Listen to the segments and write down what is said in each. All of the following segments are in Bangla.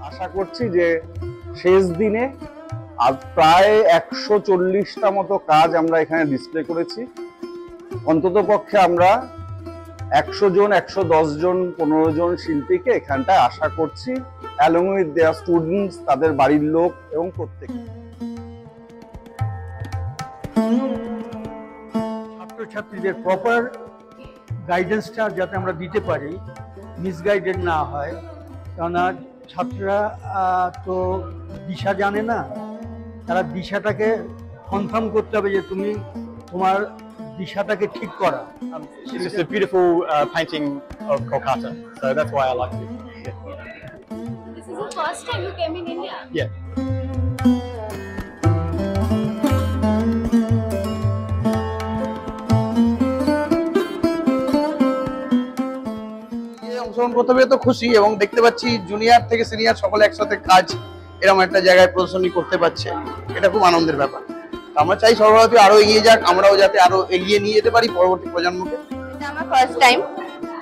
আশা করছি যে শেষ দিনে আর প্রায় 140টা মতো কাজ আমরা এখানে ডিসপ্লে করেছি। অন্তত পক্ষে আমরা 100 জন, 110 জন, 15 জন শিল্পীকে এখানটায় আশা করছি, অ্যালং উইথ দেয়ার স্টুডেন্টস, তাদের বাড়ির লোক এবং প্রত্যেকে। ছাত্রছাত্রীদের প্রপার গাইডেন্সটা যাতে আমরা দিতে পারি, মিসগাইডেড না হয়, কেননা ছাত্ররা তো দিশা জানে না, তারা দিশাটাকে কনফার্ম করতে হবে যে তুমি তোমার দিশাটাকে ঠিক করা। It's just a beautiful painting of Kolkata, so that's why I like it. Yeah. This is the first time you came in India? Yeah. অংশগ্রহণ করতে পেরে তো খুশি, এবং দেখতে পাচ্ছি জুনিয়র থেকে সিনিয়র সকলে একসাথে কাজ এরকম একটা জায়গায় প্রদর্শনী করতে পারছে, এটা খুব আনন্দের ব্যাপার। আমরা চাই সর্বভারতীয় আরো এগিয়ে যাক, আমরাও যাতে আরো এগিয়ে নিয়ে যেতে পারি পরবর্তী প্রজন্মকে। এটা আমার ফার্স্ট টাইম,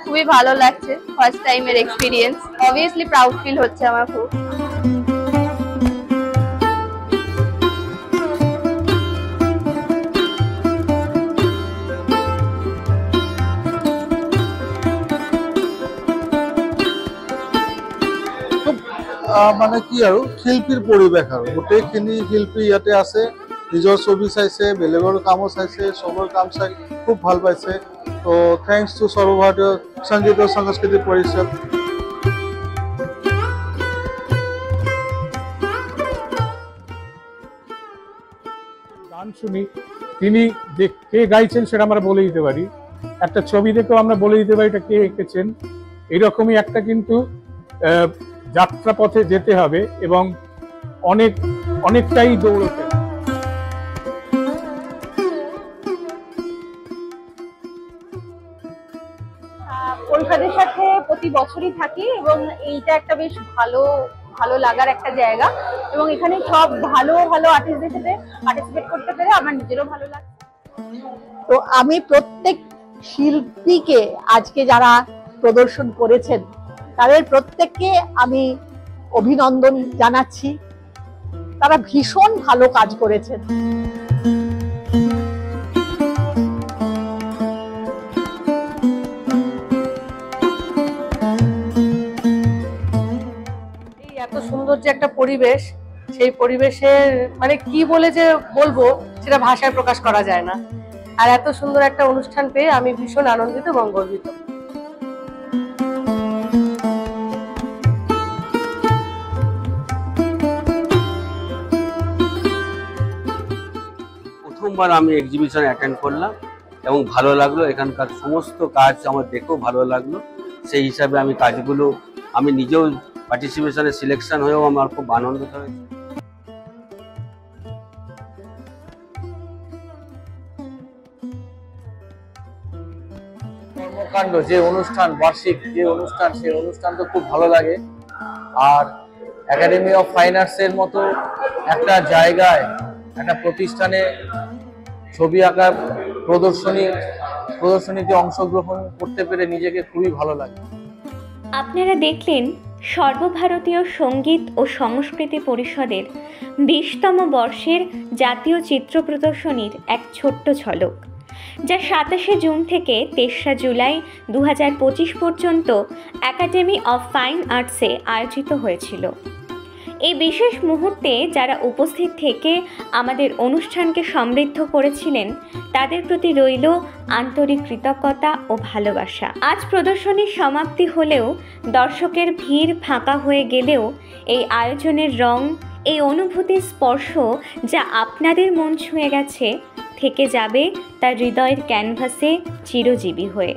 খুবই ভালো লাগছে, ফার্স্ট টাইমের এক্সপিরিয়েন্স। অবভিয়াসলি প্রাউড ফিল হচ্ছে আমার খুব। মানে কি আৰু শিল্পীৰ পৰিৱেশ আৰু গোটেইখিনি শিল্পী ইয়াতে আছে, নিজৰ ছবি চাইছে, বেলেগৰ কামো চাইছে, চবৰ কাম চাই খুব ভাল পাইছে। তো থ্যাংকস টু সর্বভারতীয় সংগীত ও সংস্কৃতি পরিষদ। গান শুনি, তিনি যে কে গাইছেন সেটা আমরা বলে দিতে পারি, একটা ছবি দেখেও আমরা বলে দিতে পারি এটা কে এঁকেছেন। এইরকমই একটা কিন্তু যাত্রা পথে যেতে হবে এবং অনেকটাই দৌড়তে। কলকাতার সাথে প্রতি বছরই থাকি এবং এইটা একটা বেশ ভালো লাগার একটা জায়গা, এবং এখানে সব ভালো আর্টিস্টদের সাথে পার্টিসিপেট করতে পেরে আমার নিজেরও ভালো লাগছে। তো আমি প্রত্যেক শিল্পীকে আজকে যারা প্রদর্শন করেছেন তাদের প্রত্যেককে আমি অভিনন্দন জানাচ্ছি, তারা ভীষণ ভালো কাজ করেছেন। এত সুন্দর যে একটা পরিবেশ, সেই পরিবেশের মানে কি বলে যে বলবো সেটা ভাষায় প্রকাশ করা যায় না। আর এত সুন্দর একটা অনুষ্ঠান পেয়ে আমি ভীষণ আনন্দিত এবং গর্বিত। প্রথমবার আমি এক্সিবিশন অ্যাটেন্ড করলাম এবং ভালো লাগলো, এখানকার সমস্ত কাজ আমার দেখেও ভালো লাগলো। সেই হিসাবে আমি কাজগুলো আমি নিজেও পার্টিসিপেশনে সিলেকশন হয়েও আমার খুব আনন্দিত হয়েছে। কর্মকাণ্ড যে অনুষ্ঠান, বার্ষিক যে অনুষ্ঠান, সেই অনুষ্ঠান তো খুব ভালো লাগে। আর একাডেমি অফ ফাইন আর্টসের মতো একটা জায়গায়, একটা প্রতিষ্ঠানে ছবি আঁকার প্রদর্শনীতে অংশগ্রহণ করতে পেরে নিজেকে খুবই ভালো লাগে। আপনারা দেখলেন সর্বভারতীয় সঙ্গীত ও সংস্কৃতি পরিষদের 20তম বর্ষের জাতীয় চিত্র প্রদর্শনীর এক ছোট্ট ঝলক, যা 27শে জুন থেকে 23শে জুলাই 2025 পর্যন্ত একাডেমি অফ ফাইন আর্টসে আয়োজিত হয়েছিল। এই বিশেষ মুহূর্তে যারা উপস্থিত থেকে আমাদের অনুষ্ঠানকে সমৃদ্ধ করেছিলেন তাদের প্রতি রইল আন্তরিক কৃতজ্ঞতা ও ভালোবাসা। আজ প্রদর্শনীর সমাপ্তি হলেও দর্শকের ভিড় ফাঁকা হয়ে গেলেও এই আয়োজনের রং, এই অনুভূতির স্পর্শ যা আপনাদের মন ছুঁয়ে গেছে, থেকে যাবে তার হৃদয়ের ক্যানভাসে চিরজীবী হয়ে।